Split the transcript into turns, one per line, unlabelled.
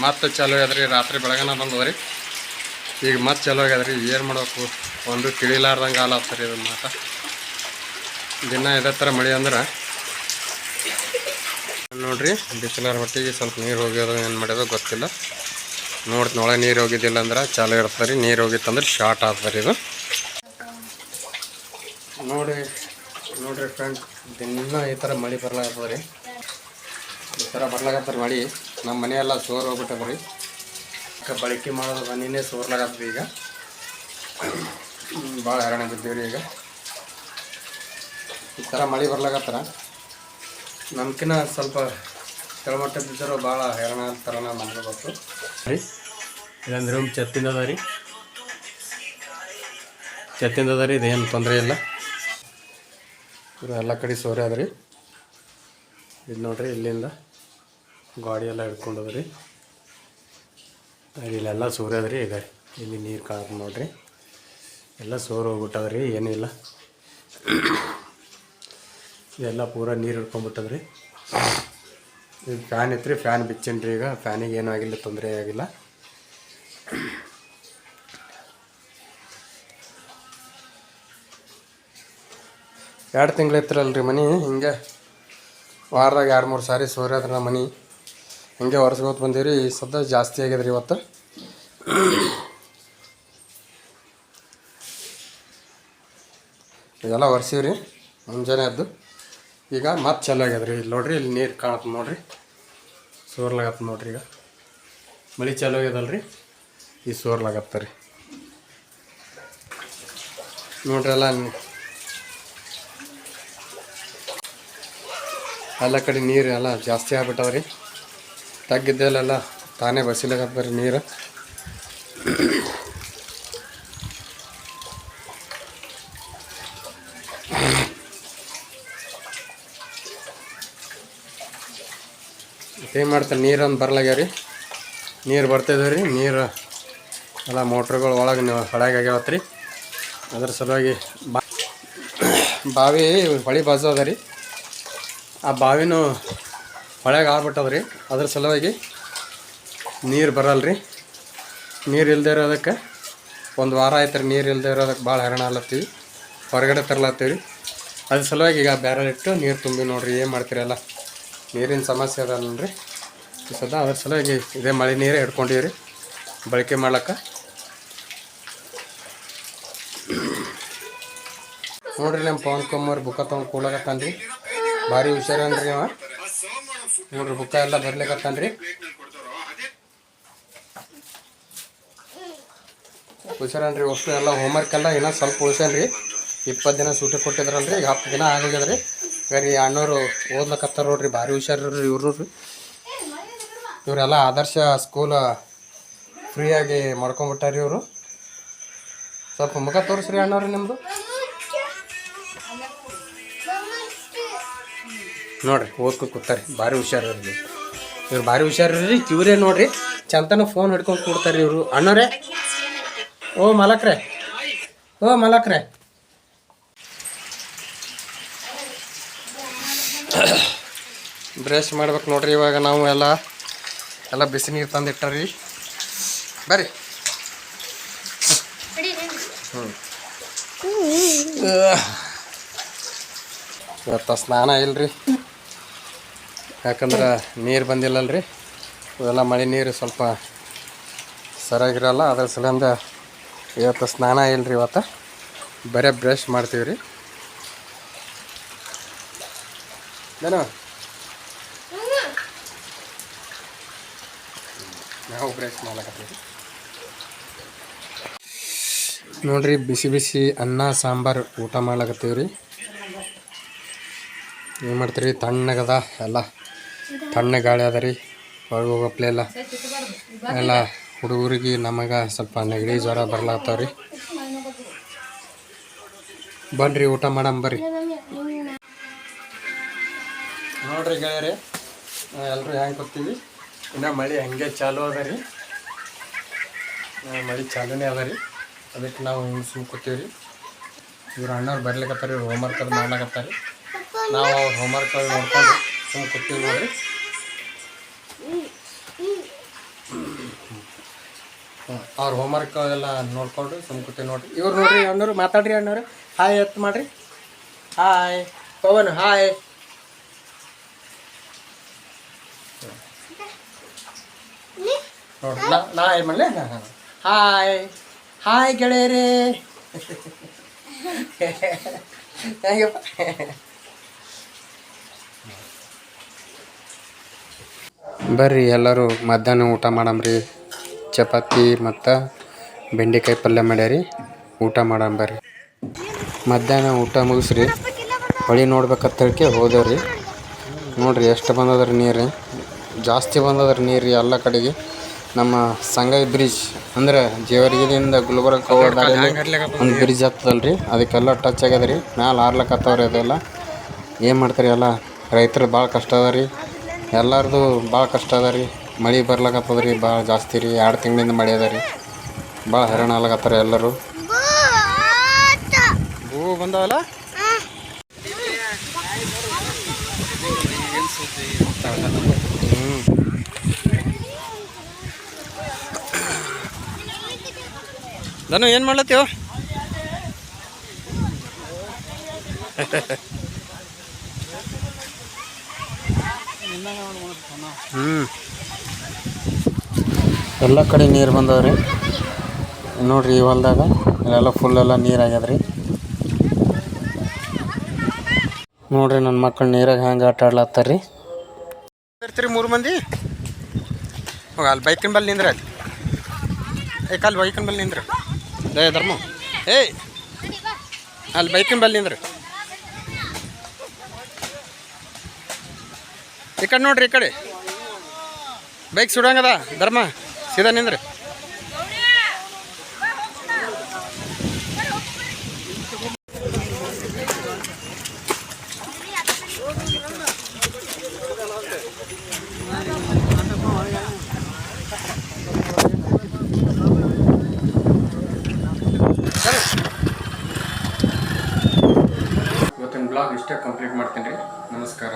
ಮತ್ತೆ ಚಾಲು ಆಗ್ಯದ್ರಿ. ರಾತ್ರಿ ಬೆಳಗನ ಬಂದದ್ರಿ. ಈಗ ಮತ್ತೆ ಚಾಲು ಆಗ್ಯದ್ರಿ. ಏನು ಮಾಡಬೇಕು ಒಂದು ತಿಳಿಲಾರ್ದಂಗೆ ಆಲತ್ತರಿ ಇದು ಮಾತ. ದಿನ ಇದೇ ಥರ ಮಳೆ ಅಂದ್ರೆ ನೋಡ್ರಿ ಬಿಸಿಲಾರ ಹೊಟ್ಟಿಗೆ ಸ್ವಲ್ಪ ನೀರು ಹೋಗ್ಯೋದು ಏನು ಮಾಡ್ಯೋದು ಗೊತ್ತಿಲ್ಲ. ನೋಡ್ತೀನಿ ಒಳಗೆ ನೀರು ಹೋಗಿದ್ದಿಲ್ಲ ಅಂದ್ರೆ ಚಾಲು ಇರ್ತದೆ ರೀ. ನೀರು ಹೋಗಿತ್ತಂದ್ರೆ ಶಾರ್ಟ್ ಆಗ್ತದೆ ಇದು. ನೋಡ್ರಿ ಫ್ರೆಂಡ್, ದಿನ ಈ ಥರ ಮಳೆ ಬರ್ಲಾಗ್ತದೆ ರೀ. ಈ ಥರ ಬರ್ಲಾಗತ್ತರಿ ಮಳೆ. ನಮ್ಮ ಮನೆಯೆಲ್ಲ ಸೋರ್ ಹೋಗ್ಬಿಟ್ಟದ ರೀ. ಬಳಕೆ ಮಾಡೋದು ಮನೆಯೇ ಸೋರ್ಲಾಗತ್ತದ. ಈಗ ಭಾಳ ಹೈರಾಣ ಬಿದ್ದೀವಿ ರೀ. ಈಗ ಈ ಥರ ಮಳೆ ಬರ್ಲಾಗತ್ತಾರ ನಮ್ಕಿನ್ನ ಸ್ವಲ್ಪ ಕೆಳಮಟ್ಟ ಬಿದ್ದರೂ ಭಾಳ ಹೈರಾಣ ಅಂತಾರ ನಮ್ಗೆ ಗೊತ್ತು ರೀ. ಇದಂದ್ರೆ ರೂಮ್ ಛತ್ತಿಂದ ಅದ ರೀ. ಛತ್ತಿಂದ ಅದ ರೀ. ಇದೇನು ತೊಂದರೆ ಇಲ್ಲ. ಇದು ಎಲ್ಲ ಕಡೆ ಸೋರೆ ಅದ ರೀ. ಇದು ನೋಡ್ರಿ ಇಲ್ಲಿಂದ ಗಾಡಿ ಎಲ್ಲ ಹಿಡ್ಕೊಂಡದ ರೀ. ಇಲ್ಲೆಲ್ಲ ಸೋರೆ ಅದ ರೀ. ಈಗ ಇಲ್ಲಿ ನೀರು ಕಾಣುತ್ತೆ ನೋಡ್ರಿ. ಎಲ್ಲ ಸೋರು ಹೋಗ್ಬಿಟ್ಟದ ರೀ. ಏನಿಲ್ಲ, ಇದೆಲ್ಲ ಪೂರ ನೀರು ಹಿಡ್ಕೊಂಡ್ಬಿಟ್ಟದ ರೀ. ಇದು ಫ್ಯಾನ್ ಇತ್ತು ರೀ. ಫ್ಯಾನ್ ಬಿಚ್ಚೇನಿ ರೀ. ಈಗ ಫ್ಯಾನಿಗೆ ಏನೂ ಆಗಿಲ್ಲ, ತೊಂದರೆ ಆಗಿಲ್ಲ. ಎರಡು ತಿಂಗಳು ಇತ್ತಿರಲ್ರಿ ಮನೆ. ಹಿಂಗೆ ವಾರದಾಗ 2-3 ಸಾರಿ ಸೋರ್ಯಾದ್ರ ಮನೆ. ಹಿಂಗೆ ಒರೆಸ್ಕೋತ ಬಂದೀವಿ ರೀ. ಈ ಸದ್ದ ಜಾಸ್ತಿ ಆಗ್ಯದ ರೀ ಇವತ್ತು. ಇದೆಲ್ಲ ಒರೆಸೀವಿ ರೀ ಮುಂಜಾನೆ ಎದ್ದು. ಈಗ ಮತ್ತೆ ಚಾಲು ಆಗ್ಯದ ರೀ. ಇಲ್ಲಿ ನೋಡ್ರಿ, ಇಲ್ಲಿ ನೀರು ಕಾಣುತ್ತೆ ನೋಡ್ರಿ. ಸೋರ್ಲಾಗತ್ತೆ ನೋಡ್ರಿ. ಈಗ ಮಳೆ ಚಾಲು ಆಗ್ಯದಲ್ರಿ, ಈ ಸೋರ್ಲಾಗತ್ತ ರೀ. ನೋಡ್ರಿ ಎಲ್ಲ ಕಡೆ ನೀರು ಎಲ್ಲ ಜಾಸ್ತಿ ಆಗ್ಬಿಟ್ಟದ ರೀ. ತಗ್ಗಿದ್ದಲ್ಲೆಲ್ಲ ತಾನೇ ಬಸಿಲಾಗತ್ತ ರೀ ನೀರು. ಏನು ಮಾಡ್ತಾರೆ, ನೀರೊಂದು ಬರ್ಲಾಗ್ಯಾವ ರೀ. ನೀರು ಬರ್ತಿದ್ವಿ ರೀ. ನೀರು ಎಲ್ಲ ಮೋಟ್ರುಗಳು ಒಳಗೆ ಹೊಳೆಗೆ ಆಗ್ಯಾವತ್ತು ರೀ. ಅದ್ರ ಸಲುವಾಗಿ ಬಾವಿ ಹೊಳೆ ಬಾಜು ಅದ ರೀ. ಆ ಬಾವಿನೂ ಹೊಳೆಗೆ ಆಗ್ಬಿಟ್ಟದ ರೀ. ಅದ್ರ ಸಲುವಾಗಿ ನೀರು ಬರಲ್ಲ ರೀ. ನೀರು ಇಲ್ಲದೆ ಇರೋದಕ್ಕೆ 1 ವಾರ ಆಯ್ತು ರೀ. ನೀರು ಇಲ್ಲದೆ ಇರೋದಕ್ಕೆ ಭಾಳ ಹೈರಾಣ ಆಗ್ಲತ್ತೀವಿ. ಹೊರಗಡೆ ತರ್ಲತ್ತೀವಿ ರೀ. ಅದ್ರ ಸಲುವಾಗಿ ಈಗ ಬ್ಯಾರಲ್ ಇಟ್ಟು ನೀರು ತುಂಬಿ ನೋಡಿರಿ. ಏನು ಮಾಡ್ತೀರಲ್ಲ, ನೀರಿನ ಸಮಸ್ಯೆ ಅದಲ್ಲ ರೀ ಸದಾ. ಅದ್ರ ಸಲುವಾಗಿ ಇದೇ ಮಳೆ ನೀರೇ ಹಿಡ್ಕೊಂಡಿವಿ ರೀ ಬಳಕೆ ಮಾಡ್ಲಿಕ್ಕೆ. ನೋಡಿರಿ ನಮ್ಮ ಪವನ್ ಕುಮಾರ್ ಬುಕ್ಕ ತೊಗೊಂಡು ಕೂಡ್ಲಾಕತ್ತಾನ ರೀ. ಭಾರಿ ಹುಷಾರನ್ರಿ ಅವ. ನೋಡ್ರಿ ಬುಕ್ಕ ಎಲ್ಲ ಬರ್ಲಿಕತ್ತಾನ ರೀ. ಹುಷಾರನ್ರಿ. ಅಷ್ಟು ಎಲ್ಲ ಹೋಮ್ವರ್ಕ್ ಎಲ್ಲ ಇನ್ನೂ ಸ್ವಲ್ಪ ಉಳಿಸ್ಯಾನ ರೀ. 20 ದಿನ ಸೂಟಿ ಕೊಟ್ಟಿದ್ರಲ್ರಿ. ಈಗ 10 ದಿನ ಆಗೋಗ್ಯದ ರೀ. ಈಗ ಅಣ್ಣವರು ಓದ್ಲಕತ್ತಾರ ನೋಡ್ರಿ. ಭಾರಿ ಹುಷಾರ್ರಿ ಇವರು ರೀ. ಇವರೆಲ್ಲ ಆದರ್ಶ ಸ್ಕೂಲ್ ಫ್ರೀಯಾಗಿ ಮಾಡ್ಕೊಂಬಿಟ್ಟಾರಿ ಇವರು. ಸ್ವಲ್ಪ ಮುಖ ತೋರಿಸ್ರಿ ಅಣ್ಣವ್ರಿ ನಿಮ್ಮದು. ನೋಡ್ರಿ ಓದ್ಕೊಂಡು ಕೂತಾರೆ. ಭಾರಿ ಹುಷಾರ್ರಿ ಇವ್ರು. ಭಾರಿ ಹುಷಾರ್ರಿ. ಇವ್ರೇ ನೋಡ್ರಿ ಚಂತನ ಫೋನ್ ಹಿಡ್ಕೊಂಡು ಕೊಡ್ತಾರೆ ಇವರು. ಅಣ್ಣವ್ರೆ, ಓ ಮಲಕ್ರೆ, ಬ್ರಷ್ ಮಾಡ್ಬೇಕು ನೋಡ್ರಿ. ಇವಾಗ ನಾವು ಎಲ್ಲ ಬಿಸಿ ನೀರು ತಂದು ಇಟ್ಟಾರಿ. ಬರ್ರಿ. ಇವತ್ತು ಸ್ನಾನ ಇಲ್ರಿ. ಯಾಕಂದ್ರೆ ನೀರು ಬಂದಿಲ್ಲಲ್ರಿ. ಇವೆಲ್ಲ ಮಳೆ ನೀರು ಸ್ವಲ್ಪ ಸರಿಯಾಗಿರಲ್ಲ. ಅದ್ರ ಸಲಿಂದ ಇವತ್ತು ಸ್ನಾನ ಇಲ್ರಿ. ಇವತ್ತು ಬರೀ ಬ್ರಷ್ ಮಾಡ್ತೀವಿ ರೀ. ನಾವು ಬ್ರಷ್ ಮಾಡ್ಲಕತ್ತೀವಿ ನೋಡ್ರಿ. ಬಿಸಿ ಬಿಸಿ ಅನ್ನ ಸಾಂಬಾರು ಊಟ ಮಾಡ್ಲಕತ್ತೀವಿ ರೀ. ಏನು ಮಾಡ್ತೀರಿ, ತಣ್ಣಗದ ಎಲ್ಲ. ತಣ್ಣ ಗಾಳಿ ಅದ ರೀ. ಹೊರಗೆ ಹೋಗಪ್ಲೆ ಎಲ್ಲ ಹುಡುಗರಿಗೆ ನಮಗೆ ಸ್ವಲ್ಪ ನೆಗಡಿ ಜ್ವರ ಬರ್ಲಾಗ್ತಾವ ರೀ. ಬನ್ರಿ ಊಟ ಮಾಡಂಬರ್ರಿ. ನೋಡ್ರಿ ಗೆಳೆಯರಿ, ಎಲ್ಲರೂ ಹೆಂಗೆ ಕೂತೀವಿ. ಇನ್ನು ಮಳೆ ಹಂಗೆ ಚಾಲು ಅದ ರೀ. ಮಳೆ ಚಾಲೂನೇ ಅದ ರೀ. ಅದಕ್ಕೆ ನಾವು ಹಿಂಗೆ ಸುಮ್ಮ ಕೂತೀವಿ ರೀ. ಇವ್ರು ಅಣ್ಣವ್ರು ಬರ್ಲಿಕತ್ತಾರೆ. ಇವ್ರು ಹೋಮ್ವರ್ಕ್ ಅದು ಮಾಡ್ಲಾಕತ್ತಾರೆ. ನಾವು ಅವ್ರ ಹೋಮ್ವರ್ಕ್ ನೋಡ್ಕೊಂಡು ಸುಮ್ಮ ಕೂತೀವಿ ನೋಡ್ರಿ. ಅವ್ರ ಹೋಮ್ವರ್ಕ್ ಎಲ್ಲ ನೋಡ್ಕೊಂಡು ಸುಮ್ಕೂತಿ ನೋಡ್ರಿ. ಇವ್ರು ನೋಡ್ರಿ ಅಣ್ಣವ್ರು ಮಾತಾಡ್ರಿ. ಅಣ್ಣವ್ರು ಹಾಯ್ ಎತ್ತು ಮಾಡ್ರಿ. Hi Pavan hi. ನೋಡ್ರಿ ನಾ ಹಾಯ್ ಮಾಡಲೇ. ಹಾಯ್ ಹಾಯ್ ಗೆಳೆಯರೇ. ಹೇಗಪ್ಪ ಬರ್ರಿ ಎಲ್ಲರೂ ಮಧ್ಯಾಹ್ನ ಊಟ ಮಾಡಮ್ರಿ. ಚಪಾತಿ ಮತ್ತು ಬೆಂಡೆಕಾಯಿ ಪಲ್ಯ ಮಾಡ್ಯಾರಿ. ಊಟ ಮಾಡಮ್ ಬರ್ರಿ. ಮಧ್ಯಾಹ್ನ ಊಟ ಮುಗಿಸ್ರಿ ಹೊಳಿ ನೋಡ್ಬೇಕಂತೇಳ್ಕೆ ಹೋದೇವ್ರಿ. ನೋಡ್ರಿ ಎಷ್ಟು ಬಂದದ್ರಿ ನೀರು, ಜಾಸ್ತಿ ಬಂದದ್ರಿ ನೀರು ಎಲ್ಲ ಕಡೆಗೆ. ನಮ್ಮ ಸಂಗೈ ಬ್ರಿಡ್ಜ್ ಅಂದ್ರೆ ಜೇವರ್ಗಿದಿಂದ ಗುಲ್ಬರ್ಗಕ್ಕೆ ಹೋಗೋ ದಾರಿಯಲ್ಲಿ ಒಂದು ಬ್ರಿಡ್ಜ್ ಹತ್ತದಲ್ರಿ, ಅದಕ್ಕೆಲ್ಲ ಟಚ್ ಆಗ್ಯದ ರೀ. ಮ್ಯಾಲೆ ಹಾರ್ಲಕ್ಕತ್ತವ್ರಿ. ಅದೆಲ್ಲ ಏನು ಮಾಡ್ತಾರೆ, ಎಲ್ಲ ರೈತರು ಭಾಳ ಕಷ್ಟ ಅದ ರೀ. ಎಲ್ಲರದು ಭಾಳ ಕಷ್ಟ ಅದ ರೀ. ಮಳೆ ಬರ್ಲಕ್ಕತ್ತದ ರೀ ಭಾಳ ಜಾಸ್ತಿ ರೀ. 2 ತಿಂಗಳಿಂದ ಮಳೆ ಅದ ರೀ. ಭಾಳ ಹೈರಾಣ ಆಗ್ಲತ್ತಾರ ಎಲ್ಲರೂ. ಹೂ ಬಂದವಲ್ಲ. ಧನು ಏನು ಮಾಡ್ಲತ್ತೀವ? ಎಲ್ಲ ಕಡೆ ನೀರು ಬಂದವ್ರಿ. ನೋಡ್ರಿ ಈ ಹೊಲ್ದಾಗ ಇಲ್ಲೆಲ್ಲ ಫುಲ್ ಎಲ್ಲ ನೀರು ಆಗ್ಯದ್ರಿ. ನೋಡ್ರಿ ನನ್ನ ಮಕ್ಕಳು ನೀರಾಗ ಹ್ಯಾಂಗೆ ಆಟ ಆಡ್ಲತ್ತಾರ್ರಿ. ಇರ್ತೀರಿ 3 ಮಂದಿ. ಹೋಗ ಅಲ್ಲಿ ಬೈಕಿನ ಬಲ್ಲಿ ನಿಂದ್ರೆ ಅಲ್ಲಿ. ಕಾಲು ಬೈಕಿನ ಬಲ್ಲಿ ನಿಂದ್ರೆ ಧರ್ಮ. ಅಲ್ಲಿ ಬೈಕಿನ ಬಲ್ಲಿ ನಿಂದ್ರೆ. ಈ ಕಡೆ ನೋಡ್ರಿ, ಈ ಕಡೆ ಬೈಕ್ ಸುಡಂಗದ ಧರ್ಮ. ಸೀದಾ ನಿಂದ್ರೆ. ಇವತ್ತಿನ ಬ್ಲಾಗ್ ಇಷ್ಟೇ ಕಂಪ್ಲೀಟ್ ಮಾಡ್ತೀನಿ ರೀ. ನಮಸ್ಕಾರ.